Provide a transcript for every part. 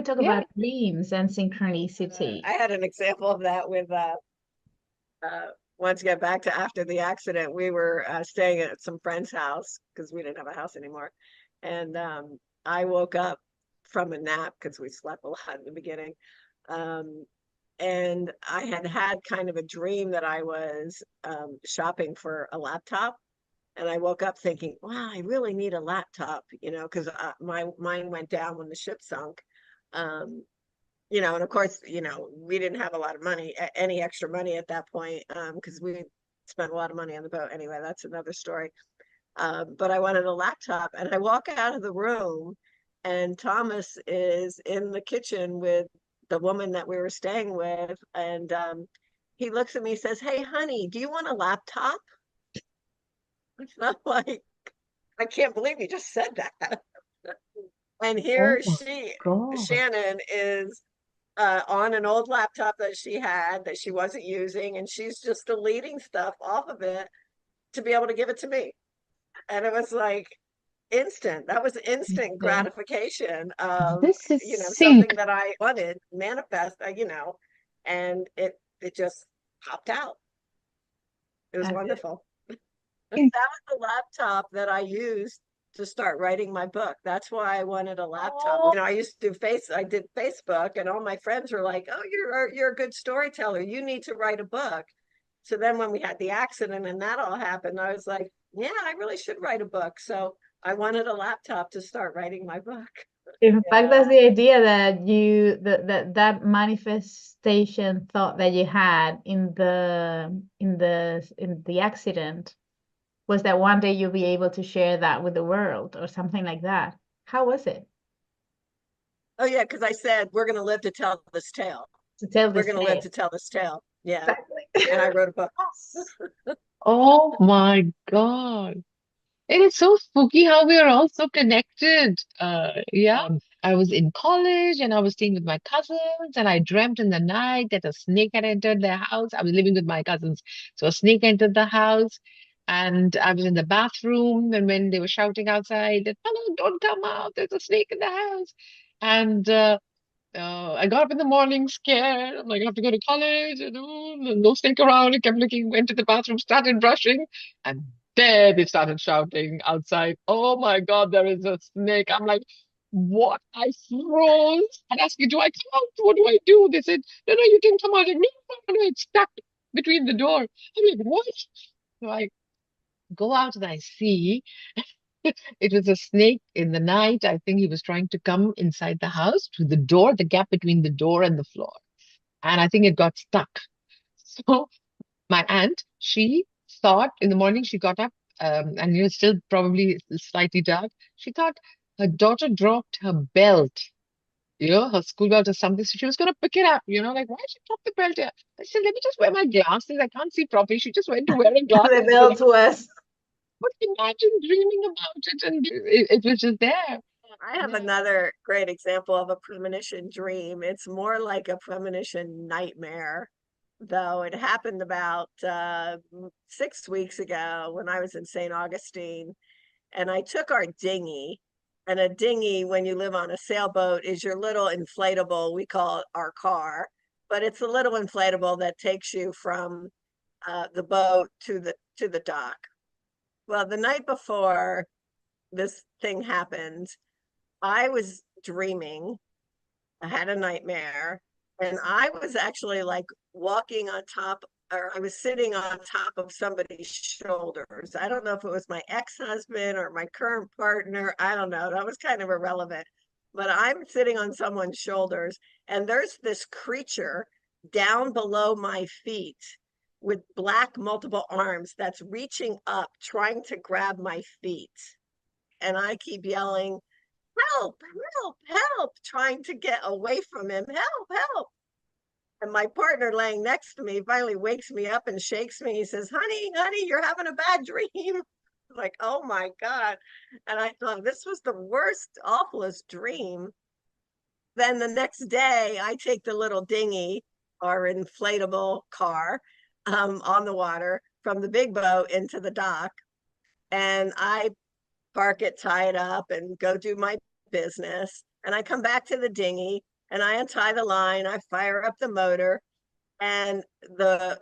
talk Yeah. about dreams and synchronicity. I had an example of that with once get back to after the accident, we were staying at some friend's house because we didn't have a house anymore. And I woke up from a nap because we slept a lot in the beginning. Um, and I had had kind of a dream that I was shopping for a laptop. And I woke up thinking, wow, I really need a laptop, because mine went down when the ship sunk. Um, and of course, we didn't have a lot of money, any extra money at that point, because we spent a lot of money on the boat. Anyway, that's another story. But I wanted a laptop, and I walk out of the room, and Thomas is in the kitchen with the woman that we were staying with, and he looks at me, says, "Hey, honey, do you want a laptop?" And I'm like, I can't believe you just said that. And Oh here my she, God. Shannon, is on an old laptop that she had that she wasn't using, and she's just deleting stuff off of it to be able to give it to me. And it was like instant. That was instant Okay. gratification of, This is something sync. that I wanted manifest, and it just popped out. It was Okay. wonderful. That was the laptop that I used to start writing my book. That's why I wanted a laptop. Oh, I used to I did Facebook, and all my friends were like, "Oh, you're a good storyteller. You need to write a book." So then when we had the accident and that all happened, I was like, "Yeah, I really should write a book." So I wanted a laptop to start writing my book. in fact, Yeah. that's the idea that that manifestation thought that you had in the accident was that one day you'll be able to share that with the world or something like that. How was it Oh yeah, because I said we're going to live to tell this tale. to tell We're this going to live tale? to tell this tale. Yeah. Exactly. And I wrote a book. Oh my God. It is so spooky how we are all so connected. Yeah. I was in college and I was staying with my cousins, and I dreamt in the night that a snake had entered their house. I was living with my cousins. So a snake entered the house, and I was in the bathroom, and when they were shouting outside that, "Hello, don't come out, there's a snake in the house." And I got up in the morning scared. I'm like, I have to go to college, no snake around. I kept looking, went to the bathroom, started brushing, and there they started shouting outside, "Oh my God, there is a snake." I'm like, what? I froze and asked me, "Do I come out? What do I do?" They said, "No, no, you can come out." I'm like, no, no, no, it's stuck between the door. I'm like, what? So I go out and I see it was a snake in the night. I think he was trying to come inside the house through the door, the gap between the door and the floor. And I think it got stuck. So my aunt, she thought in the morning she got up, and it was still probably slightly dark. She thought her daughter dropped her belt, her school belt or something. So she was going to pick it up, like, why did she drop the belt here? I said, let me just wear my glasses. I can't see properly. She just went to wear her The glasses. bell to us. But imagine dreaming about it, and it was just there. I have Yeah. another great example of a premonition dream. It's more like a premonition nightmare, though. It happened about 6 weeks ago when I was in St. Augustine, and I took our dinghy. And a dinghy, when you live on a sailboat, is your little inflatable. We call it our car, but it's a little inflatable that takes you from the boat to the dock. Well, the night before this thing happened, I was dreaming. I had a nightmare, and I was actually like walking on top, or I was sitting on top of somebody's shoulders. I don't know if it was my ex-husband or my current partner. I don't know. That was kind of irrelevant. But I'm sitting on someone's shoulders, and there's this creature down below my feet with black multiple arms that's reaching up, trying to grab my feet. And I keep yelling, "Help, help, help," trying to get away from him. "Help, help." And my partner laying next to me finally wakes me up and shakes me. He says, "Honey, honey, you're having a bad dream." I'm like, oh my God. And I thought this was the worst, awfulest dream. Then the next day, I take the little dinghy or inflatable car on the water from the big boat into the dock. And I park it, tie it up, and go do my business. And I come back to the dinghy, And I untie the line, I fire up the motor, and the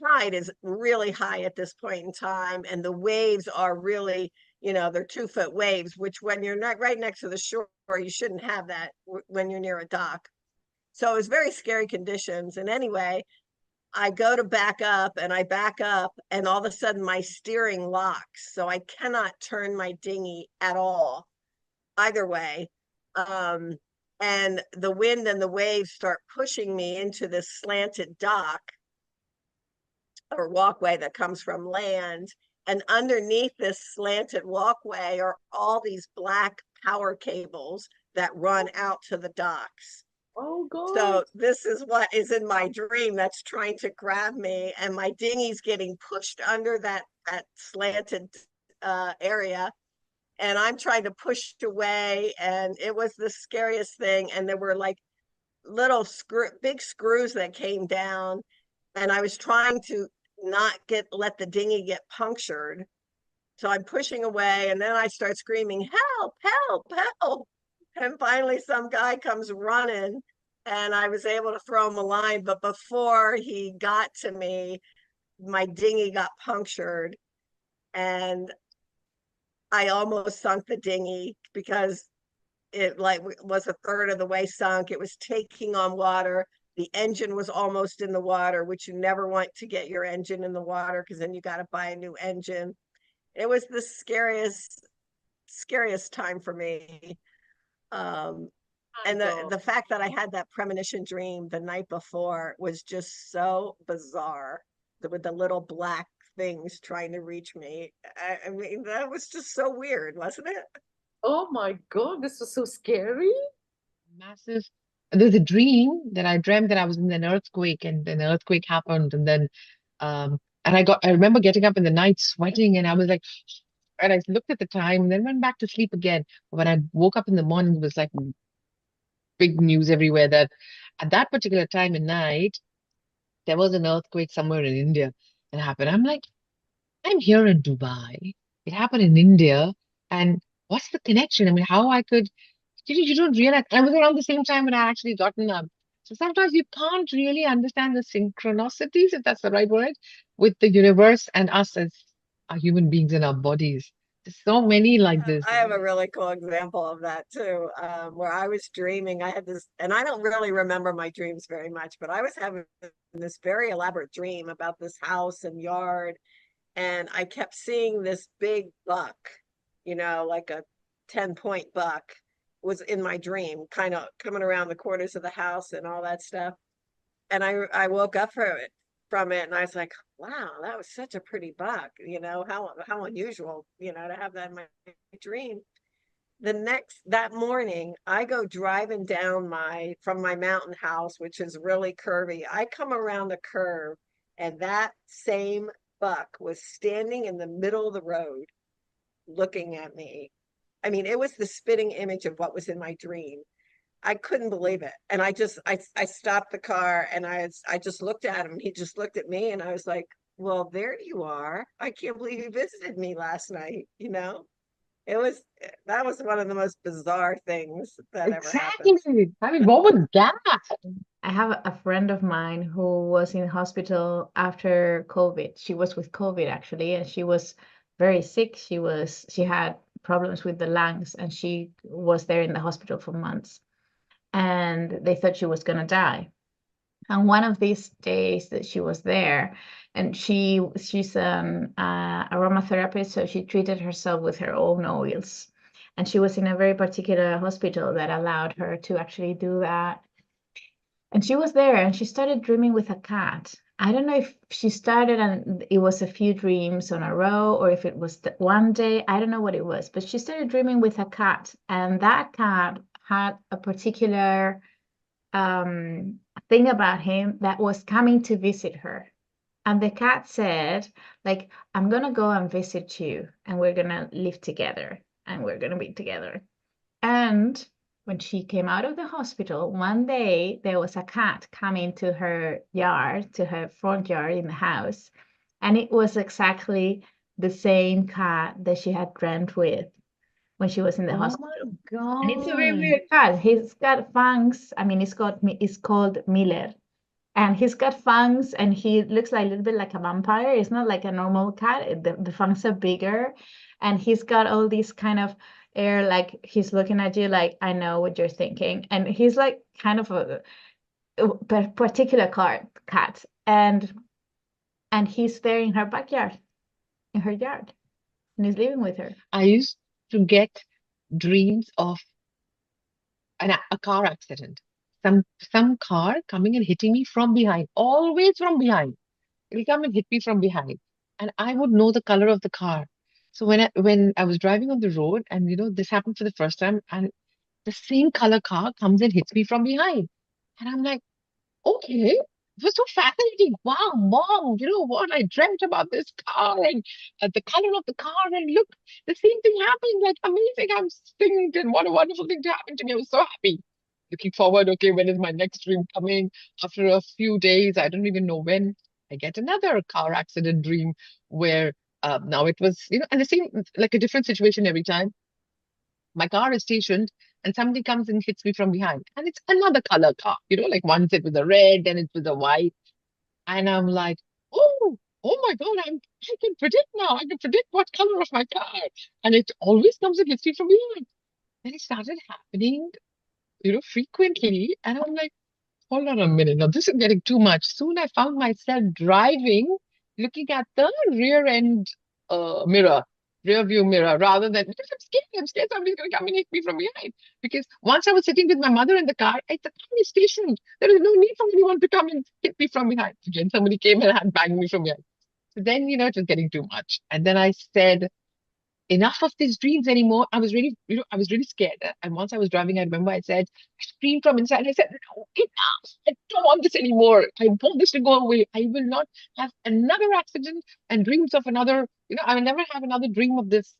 tide is really high at this point in time, and the waves are really, they're 2-foot waves, which when you're not right next to the shore, you shouldn't have that when you're near a dock. So it was very scary conditions. And anyway, I go to back up and I back up, and all of a sudden my steering locks. So I cannot turn my dinghy at all, either way. Um, and the wind and the waves start pushing me into this slanted dock or walkway that comes from land. And underneath this slanted walkway are all these black power cables that run out to the docks. Oh God. So this is what is in my dream that's trying to grab me, and my dinghy's getting pushed under that slanted area, and I'm trying to push it away, and it was the scariest thing. And there were like little big screws that came down, and I was trying to not let the dinghy get punctured. So I'm pushing away, and then I start screaming, "Help, help, help." And finally some guy comes running, and I was able to throw him a line. But before he got to me, my dinghy got punctured, and I almost sunk the dinghy because it like was a third of the way sunk. It was taking on water. The engine was almost in the water, which you never want to get your engine in the water because then you got to buy a new engine. It was the scariest time for me. Um, My and God. the fact that I had that premonition dream the night before was just so bizarre, with the little black things trying to reach me. I mean, that was just so weird, wasn't it? Oh my God, this was so scary. Massive. There's a dream that I dreamt that I was in an earthquake, and an earthquake happened, and then and I remember getting up in the night sweating, and I was like, and I looked at the time and then went back to sleep again. When I woke up in the morning, it was like big news everywhere that at that particular time in night, there was an earthquake somewhere in India that happened. I'm like, I'm here in Dubai. It happened in India. And what's the connection? I mean, how I could, you don't realize. I was around the same time when I actually gotten up. So sometimes you can't really understand the synchronicities, if that's the right word, with the universe and us as our human beings in our bodies. There's so many like this, I you know. have a really cool example of that too, where I was dreaming. I had this, and I don't really remember my dreams very much, but I was having this very elaborate dream about this house and yard, and I kept seeing this big buck, like a 10-point buck was in my dream, kind of coming around the corners of the house and all that stuff. And I woke up from it, and I was like, wow, that was such a pretty buck, how unusual, to have that in my dream. That morning, I go driving down from my mountain house, which is really curvy. I come around the curve, and that same buck was standing in the middle of the road looking at me. I mean, it was the spitting image of what was in my dream. I couldn't believe it. And I stopped the car, and I just looked at him. He just looked at me, and I was like, well, there you are. I can't believe you visited me last night. It was That was one of the most bizarre things that ever happened. Exactly. I mean, what was that? I have a friend of mine who was in hospital after COVID. She was with COVID actually, and she was very sick. She had problems with the lungs, and she was there in the hospital for months. And they thought she was gonna die. And one of these days that she was there, and she's an aromatherapist, so she treated herself with her own oils. And she was in a very particular hospital that allowed her to actually do that. And she was there, and she started dreaming with a cat. I don't know if she started and it was a few dreams on a row, or if it was one day. I don't know what it was, but she started dreaming with a cat, and that cat had a particular thing about him that was coming to visit her. And the cat said, like, I'm gonna go and visit you, and we're gonna live together, and we're gonna be together. And when she came out of the hospital, one day there was a cat coming to her yard, to her front yard in the house, and it was exactly the same cat that she had dreamt with. when she was in the Oh hospital. my And it's a very God. weird cat. He's got fangs. I mean, it's called Miller. And he's got fangs and he looks like a little bit like a vampire. It's not like a normal cat. The fangs are bigger. And he's got all these kind of air, like he's looking at you like, I know what you're thinking. And he's like kind of a particular cat. And he's there in her backyard, in her yard, and he's living with her. I used to get dreams of a car accident. Some car coming and hitting me from behind, always from behind. It'll come and hit me from behind, and I would know the color of the car. So when I was driving on the road, and this happened for the first time, and the same color car comes and hits me from behind, and I'm like, okay, it was so fascinating. Wow, mom, you know what? I dreamt about this car and the color of the car, and look, the same thing happened. Like, amazing. I'm thinking, what a wonderful thing to happen to me. I was so happy. Looking forward, okay, when is my next dream coming? After a few days, I don't even know when, I get another car accident dream where now it was, and the same, like a different situation every time. My car is stationed and somebody comes and hits me from behind. And it's another color car, like once it was a red, then it was a white. And I'm like, oh my God, I can predict now. I can predict what color of my car. And it always comes and hits me from behind. Then it started happening, frequently. And I'm like, hold on a minute. Now, this is getting too much. Soon I found myself driving, looking at the rear end mirror, rear view mirror, rather than because I'm scared. I'm scared somebody's going to come and hit me from behind. Because once I was sitting with my mother in the car, the car is stationed. There is no need for anyone to come and hit me from behind. Again, somebody came and had banged me from behind. So then, it was getting too much. And then I said, enough of these dreams anymore. I was really, I was really scared. And once I was driving, I remember I said, I screamed from inside. I said, no, enough. I don't want this anymore. I want this to go away. I will not have another accident and dreams of another, I will never have another dream of this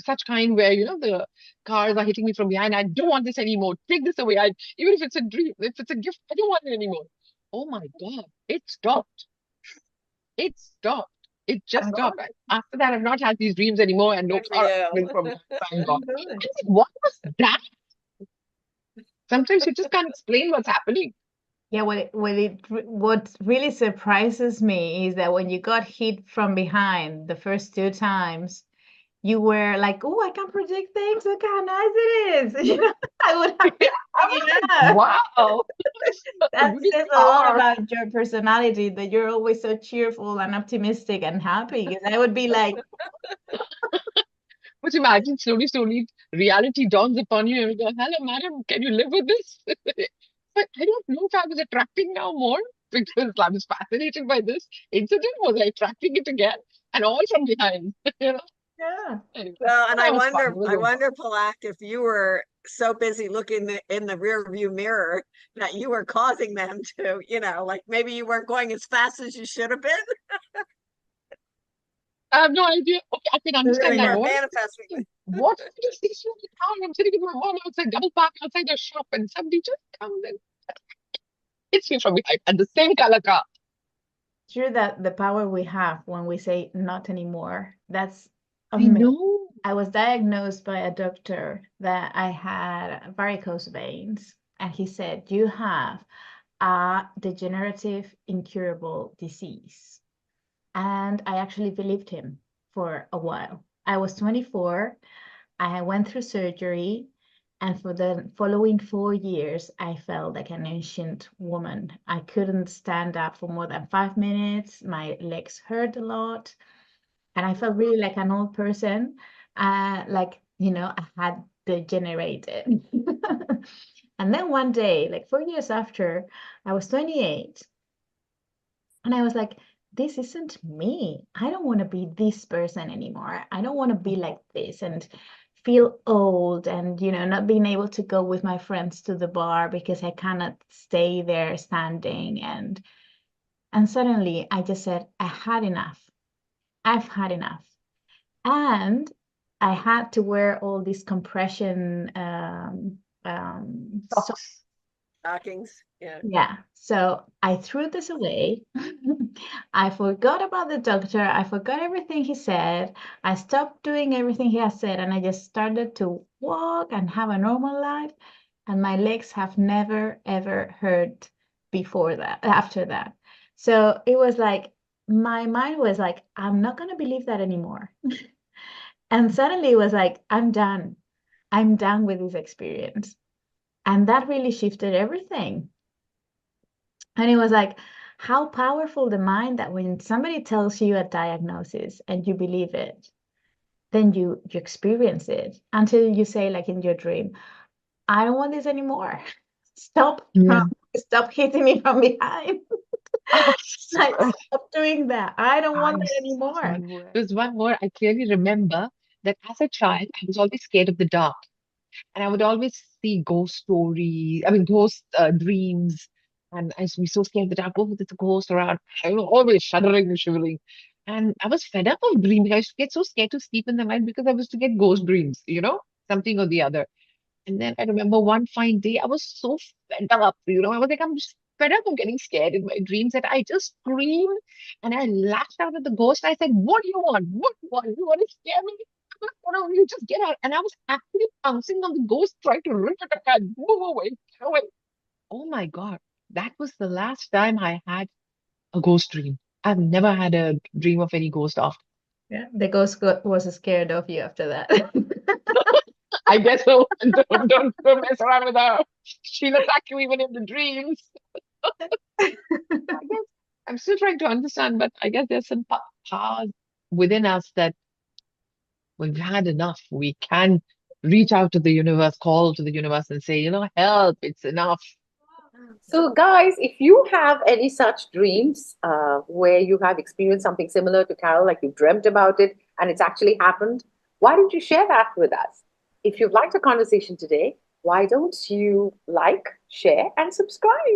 such kind where, the cars are hitting me from behind. I don't want this anymore. Take this away. Even if it's a dream, if it's a gift, I don't want it anymore. Oh my God. It stopped. It stopped. It just stopped. After that, I've not had these dreams anymore, and no Good for car you. accident from thank God. Good. I said, what was that? Sometimes you just can't explain what's happening. Yeah, what really surprises me is that when you got hit from behind the first two times, you were like, "Oh, I can predict things. Look how nice it is." I would have been freaking out. Wow. That Great says a lot car. about your personality, that you're always so cheerful and optimistic and happy. Because I would be like, But imagine slowly, reality dawns upon you and you go, hello, madam, can you live with this? But I don't know if I was attracting now more because I was fascinated by this incident. Was I attracting it again? And all from behind, yeah. Anyway, Well, but and that was fun. It was I so fun. wonder, Palak, if you were so busy looking in the rear view mirror that you were causing them to, like maybe you weren't going as fast as you should have been. I have no idea. Okay, I can understand You that. were But what am I manifesting. thinking? What if I just see the car? I'm sitting with my mom outside, double park outside the shop, and somebody just comes and hits me from behind and the same color car. Sure that the power we have when we say not anymore, that's I amazing. know. I was diagnosed by a doctor that I had varicose veins, and he said, you have a degenerative, incurable disease. And I actually believed him for a while. I was 24. I went through surgery. And for the following 4 years, I felt like an ancient woman. I couldn't stand up for more than 5 minutes. My legs hurt a lot. And I felt really like an old person. I had degenerated. And then one day, like 4 years after, I was 28. And I was like, this isn't me. I don't want to be this person anymore. I don't want to be like this and feel old and, not being able to go with my friends to the bar because I cannot stay there standing. And suddenly I just said, I had enough. I've had enough. And I had to wear all these compression Socks. Stockings. Yeah. Yeah, so I threw this away. I forgot about the doctor. I forgot everything he said. I stopped doing everything he has said, and I just started to walk and have a normal life. And my legs have never, ever hurt before that, after that. So it was like, my mind was like, I'm not going to believe that anymore. And suddenly it was like, I'm done. I'm done with this experience. And that really shifted everything. And it was like, how powerful the mind that when somebody tells you a diagnosis and you believe it, then you experience it until you say, like in your dream, I don't want this anymore. Stop Yeah. stop hitting me from behind. I Like, swear. stop doing that. I don't want I that anymore. swear. There's one more. I clearly remember that as a child, I was always scared of the dark. And I would always see ghost stories, I mean, ghost dreams. And I used to be so scared of the dark. Oh, there's a ghost around. I was always shuddering and shivering. And I was fed up of dreaming. I used to get so scared to sleep in the night because I used to get ghost dreams, something or the other. And then I remember one fine day, I was so fed up, I was like, I'm just fed up of getting scared in my dreams that I just screamed and I lashed out at the ghost. I said, what do you want? What do you want? You want to scare me? What do you just get out? And I was actually pouncing on the ghost, trying to rip it apart. Move away, get away. Oh my God. That was the last time I had a ghost dream. I've never had a dream of any ghost after. Yeah, the ghost was scared of you after that. I guess so. Don't mess around with her. She'll attack you even in the dreams. I guess I'm still trying to understand, but I guess there's some power within us that we've had enough. We can reach out to the universe, call to the universe, and say, help, it's enough. So, guys, if you have any such dreams where you have experienced something similar to Carol, like you dreamt about it and it's actually happened, why don't you share that with us? If you've liked the conversation today, why don't you like, share, and subscribe?